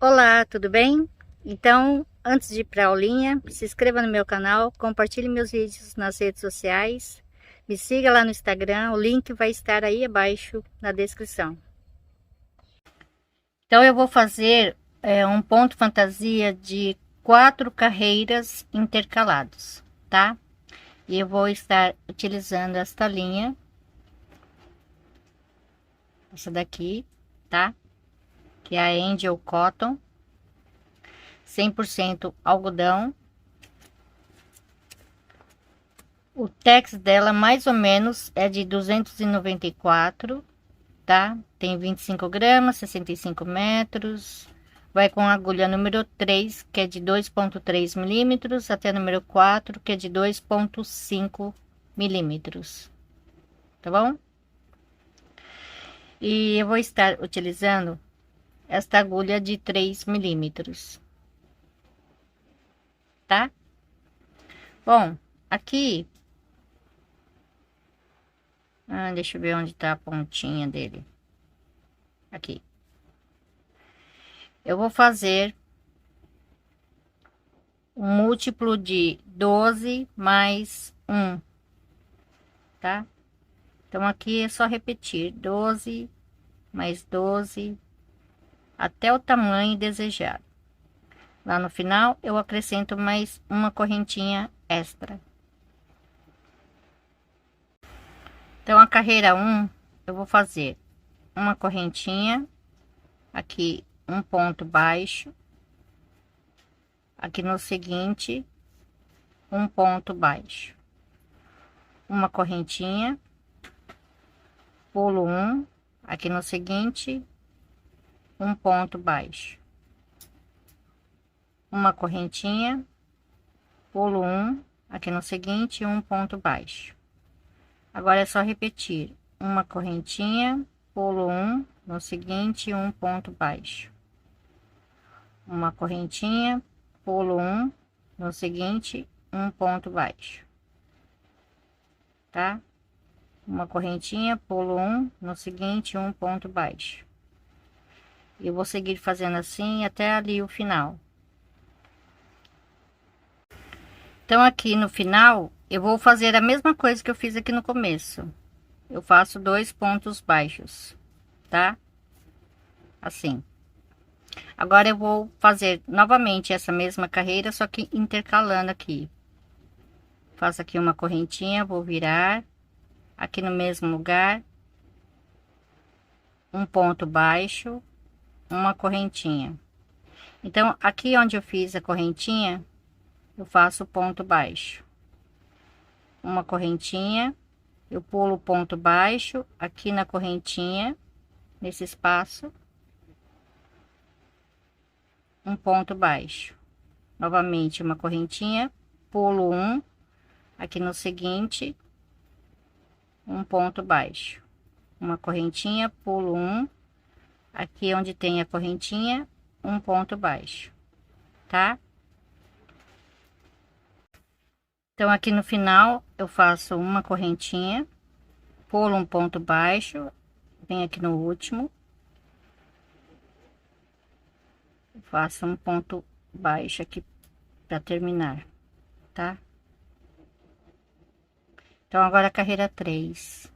Olá, tudo bem? Então, antes de ir para a aulinha, se inscreva no meu canal, compartilhe meus vídeos nas redes sociais, me siga lá no Instagram, o link vai estar aí abaixo na descrição. Então, eu vou fazer um ponto fantasia de 4 carreiras intercalados, tá? E eu vou estar utilizando esta linha, essa daqui, tá? Que é a Angel Cotton, 100% algodão. O tex dela mais ou menos é de 294, tá? Tem 25 gramas, 65 metros. Vai com a agulha número 3, que é de 2,3 milímetros, até número 4, que é de 2,5 milímetros. Tá bom? E eu vou estar utilizando esta agulha de 3 milímetros, tá? Bom, aqui... deixa eu ver onde tá a pontinha dele. Aqui. Eu vou fazer um múltiplo de 12 mais 1, tá? Então, aqui é só repetir 12 mais 12 até o tamanho desejado. Lá no final, eu acrescento mais uma correntinha extra. Então, a carreira 1, eu vou fazer uma correntinha, aqui um ponto baixo, aqui no seguinte, um ponto baixo, uma correntinha, pulo um, aqui no seguinte, um ponto baixo, uma correntinha, pulo um, aqui no seguinte, um ponto baixo. Agora é só repetir uma correntinha, pulo um, no seguinte, um ponto baixo, uma correntinha, pulo um, no seguinte, um ponto baixo, tá? Uma correntinha, pulo um, no seguinte, um ponto baixo. Eu vou seguir fazendo assim até ali o final. Então, aqui no final, eu vou fazer a mesma coisa que eu fiz aqui no começo. Eu faço 2 pontos baixos, tá? Assim. Agora, eu vou fazer novamente essa mesma carreira, só que intercalando aqui. Faço aqui uma correntinha, vou virar. Aqui no mesmo lugar. Um ponto baixo, uma correntinha. Então, aqui onde eu fiz a correntinha, eu faço ponto baixo, uma correntinha, eu pulo o ponto baixo aqui na correntinha, nesse espaço, um ponto baixo, novamente uma correntinha, pulo um, aqui no seguinte, um ponto baixo, uma correntinha, pulo um, aqui onde tem a correntinha, um ponto baixo, tá? Então, aqui no final, eu faço uma correntinha, pulo um ponto baixo, venho aqui no último, faço um ponto baixo aqui para terminar, tá? Então, agora a carreira 3.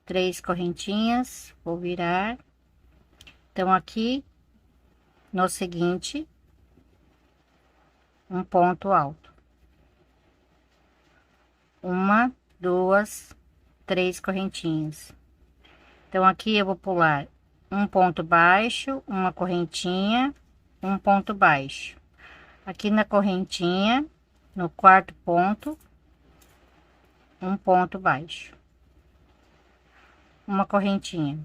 3 correntinhas, vou virar. Então, aqui, no seguinte, um ponto alto. Uma, duas, 3 correntinhas. Então, aqui eu vou pular um ponto baixo, uma correntinha, um ponto baixo. Aqui na correntinha, no quarto ponto, um ponto baixo, uma correntinha,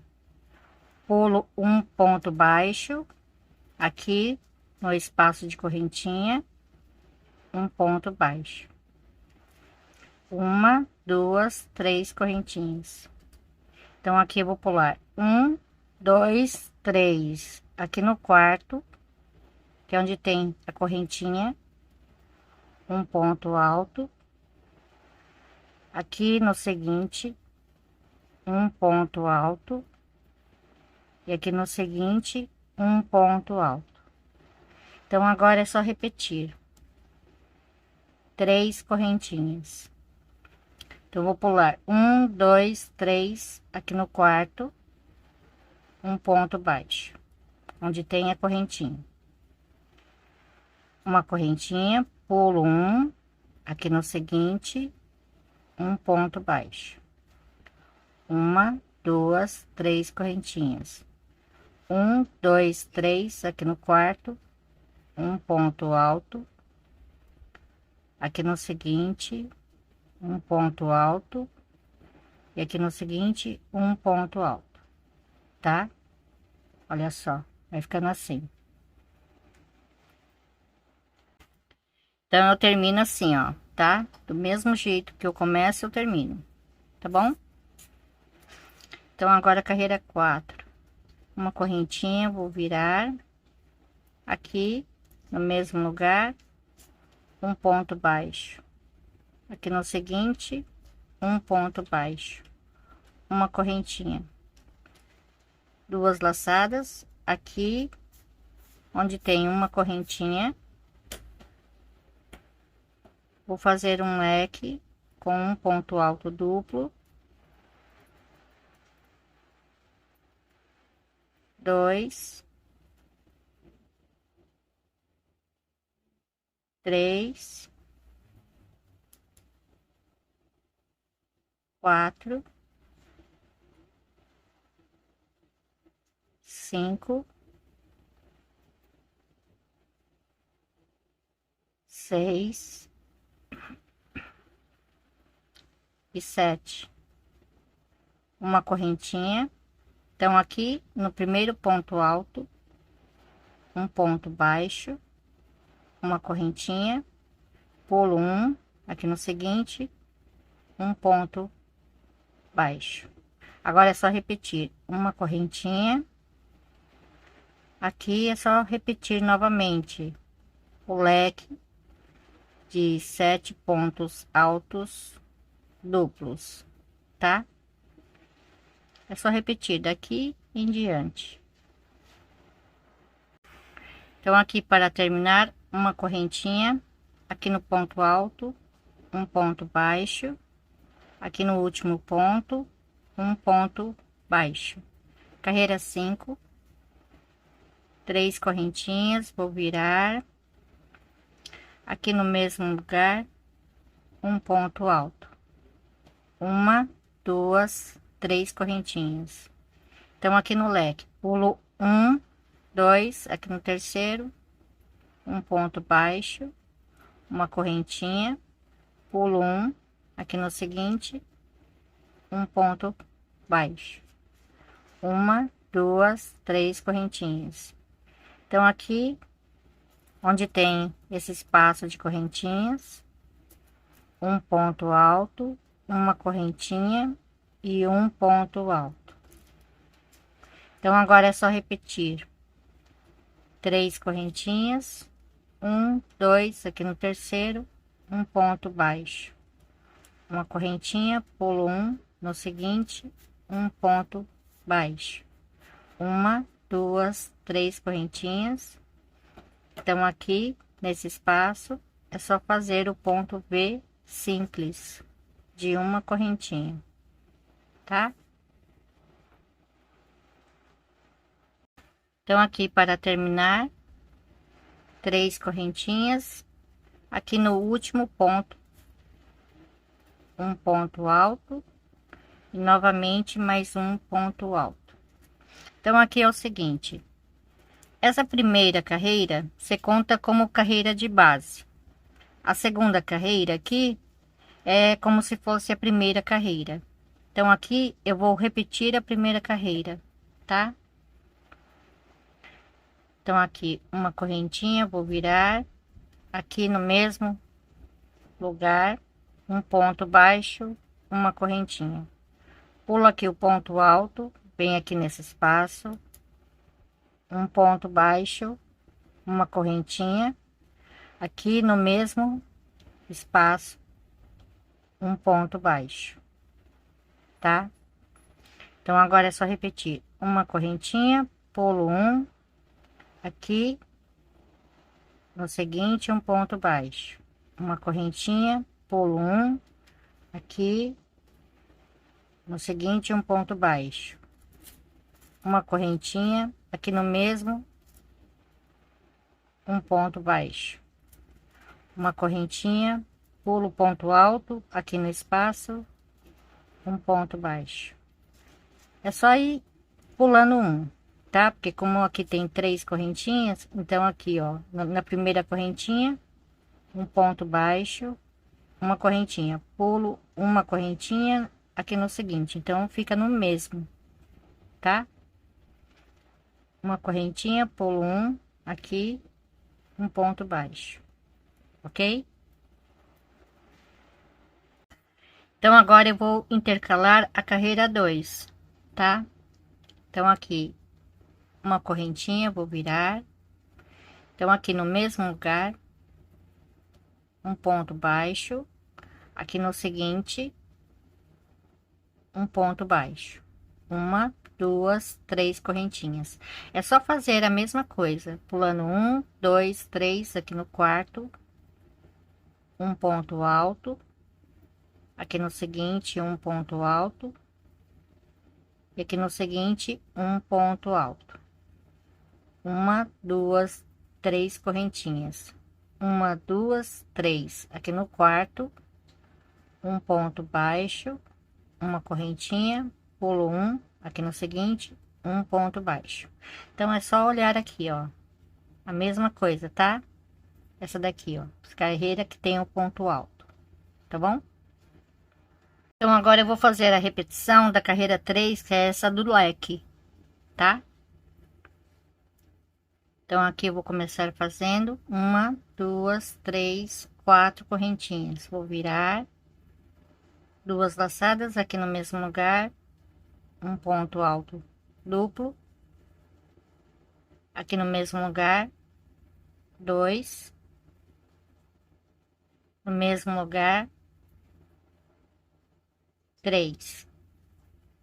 pulo um ponto baixo, aqui no espaço de correntinha, um ponto baixo, uma, duas, 3 correntinhas. Então, aqui eu vou pular um, dois, 3, aqui no quarto, que é onde tem a correntinha, um ponto alto, aqui no seguinte, um ponto alto, e aqui no seguinte, um ponto alto. Então agora é só repetir 3 correntinhas. Então vou pular 1, 2, 3 aqui no quarto, um ponto baixo, onde tem a correntinha. Uma correntinha, pulo um, aqui no seguinte, um ponto baixo. Uma, duas, três correntinhas. 1, 2, 3 aqui no quarto, um ponto alto. Aqui no seguinte, um ponto alto. E aqui no seguinte, um ponto alto, tá? Olha só, vai ficando assim. Então, eu termino assim, ó, tá? Do mesmo jeito que eu começo, eu termino, tá bom? Então, agora carreira 4. Uma correntinha, vou virar. Aqui, no mesmo lugar, um ponto baixo. Aqui no seguinte, um ponto baixo. Uma correntinha. Duas laçadas. Aqui, onde tem uma correntinha, vou fazer um leque com um ponto alto duplo, 2, 3, 4, 5, 6 e 7. Uma correntinha. Então, aqui no primeiro ponto alto, um ponto baixo, uma correntinha, pulo um, aqui no seguinte, um ponto baixo. Agora é só repetir uma correntinha. Aqui é só repetir novamente o leque de 7 pontos altos duplos, tá? É só repetir daqui em diante. Então, aqui para terminar, uma correntinha, aqui no ponto alto, um ponto baixo, aqui no último ponto, um ponto baixo. Carreira 5, 3 correntinhas, vou virar. Aqui no mesmo lugar, um ponto alto. Uma, duas, 3 correntinhas. Então, aqui no leque, pulo um, 2, aqui no terceiro, um ponto baixo, uma correntinha, pulo um, aqui no seguinte, um ponto baixo, uma, duas, 3 correntinhas. Então, aqui onde tem esse espaço de correntinhas, um ponto alto, uma correntinha e um ponto alto. Então, agora é só repetir 3 correntinhas, um, 2, aqui no terceiro, um ponto baixo, uma correntinha, pulo um, no seguinte, um ponto baixo, uma, duas, 3 correntinhas. Então, aqui nesse espaço é só fazer o ponto V simples de uma correntinha, tá? Então, aqui para terminar, 3 correntinhas, aqui no último ponto, um ponto alto e novamente mais um ponto alto. Então, aqui é o seguinte, essa primeira carreira você conta como carreira de base. A segunda carreira aqui é como se fosse a primeira carreira. Então, aqui eu vou repetir a primeira carreira, tá? Então, aqui uma correntinha, vou virar aqui no mesmo lugar, um ponto baixo, uma correntinha. Pulo aqui o ponto alto, vem aqui nesse espaço, um ponto baixo, uma correntinha, aqui no mesmo espaço, um ponto baixo, tá? Então, agora é só repetir uma correntinha, pulo um, aqui no seguinte, um ponto baixo, uma correntinha, pulo um, aqui no seguinte, um ponto baixo, uma correntinha, aqui no mesmo, um ponto baixo, uma correntinha, pulo ponto alto, aqui no espaço, um ponto baixo. É só ir pulando um, tá? Porque como aqui tem 3 correntinhas, então aqui, ó, na primeira correntinha, um ponto baixo, uma correntinha, pulo uma correntinha aqui no seguinte, então fica no mesmo, tá? Uma correntinha, pulo um aqui, um ponto baixo, ok? Então agora eu vou intercalar a carreira 2, tá? Então aqui uma correntinha, vou virar. Então aqui no mesmo lugar, um ponto baixo, aqui no seguinte, um ponto baixo, uma, duas, 3 correntinhas. É só fazer a mesma coisa, pulando um, dois, 3 aqui no quarto, um ponto alto, aqui no seguinte, um ponto alto, e aqui no seguinte, um ponto alto, uma, duas, 3 correntinhas, uma, duas, 3 aqui no quarto, um ponto baixo, uma correntinha, pulo um, aqui no seguinte, um ponto baixo. Então é só olhar aqui, ó, a mesma coisa, tá? Essa daqui, ó, carreira que tem o ponto alto, tá bom? Então agora eu vou fazer a repetição da carreira 3, que é essa do leque, tá? Então aqui eu vou começar fazendo uma, duas, 3, 4 correntinhas. Vou virar, duas laçadas aqui no mesmo lugar, um ponto alto duplo, aqui no mesmo lugar, dois, no mesmo lugar, 3,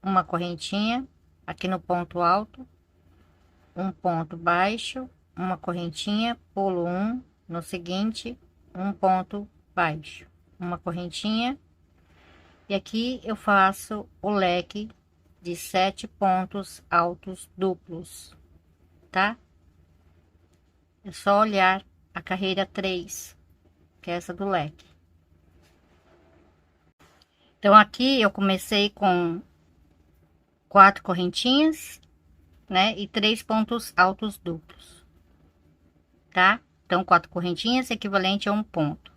uma correntinha aqui no ponto alto, um ponto baixo, uma correntinha, pulo um, no seguinte, um ponto baixo, uma correntinha, e aqui eu faço o leque de 7 pontos altos duplos, tá? É só olhar a carreira 3, que é essa do leque. Então aqui eu comecei com 4 correntinhas, né, e 3 pontos altos duplos, tá? Então 4 correntinhas equivalente a um ponto,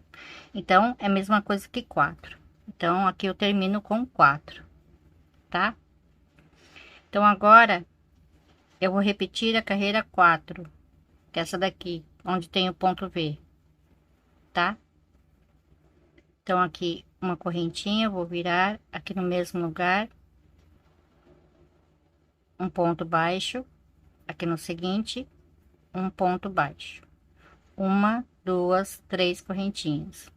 então é a mesma coisa que 4. Então aqui eu termino com 4, tá? Então agora eu vou repetir a carreira 4, que é essa daqui, onde tem o ponto V, tá? Então aqui uma correntinha, vou virar aqui no mesmo lugar, um ponto baixo, aqui no seguinte, um ponto baixo, uma, duas, 3 correntinhas.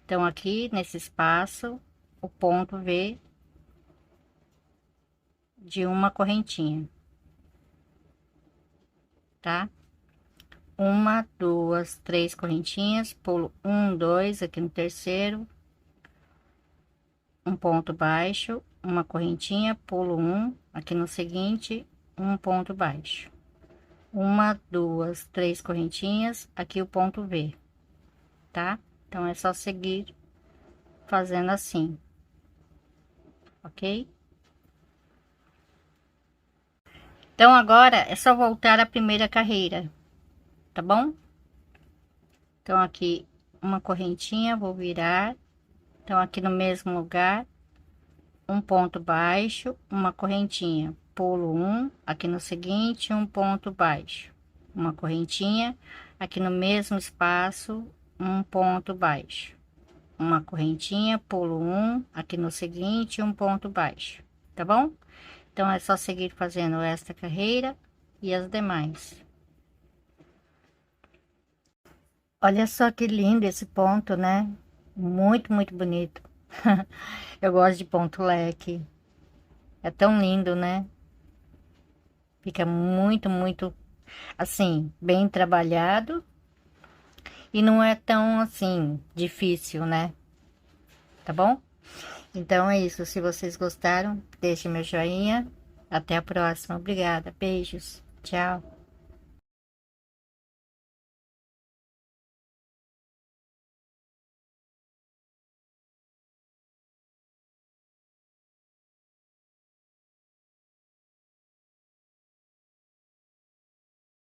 Então aqui nesse espaço, o ponto V de uma correntinha, tá? Uma, duas, 3 correntinhas, pulo um, dois aqui no terceiro, um ponto baixo, uma correntinha, pulo um, aqui no seguinte, um ponto baixo, uma, duas, 3 correntinhas, aqui o ponto V, tá? Então é só seguir fazendo assim, ok? Então agora é só voltar à primeira carreira, tá bom? Então aqui uma correntinha, vou virar, então aqui no mesmo lugar, um ponto baixo, uma correntinha, pulo um, aqui no seguinte, um ponto baixo, uma correntinha, aqui no mesmo espaço, um ponto baixo, uma correntinha, pulo um, aqui no seguinte, um ponto baixo, tá bom? Então é só seguir fazendo esta carreira e as demais. Olha só que lindo esse ponto, né? Muito, muito bonito. Eu gosto de ponto leque. É tão lindo, né? Fica muito, muito assim, bem trabalhado e não é tão assim difícil, né? Tá bom? Então é isso. Se vocês gostaram, deixe meu joinha. Até a próxima. Obrigada. Beijos. Tchau.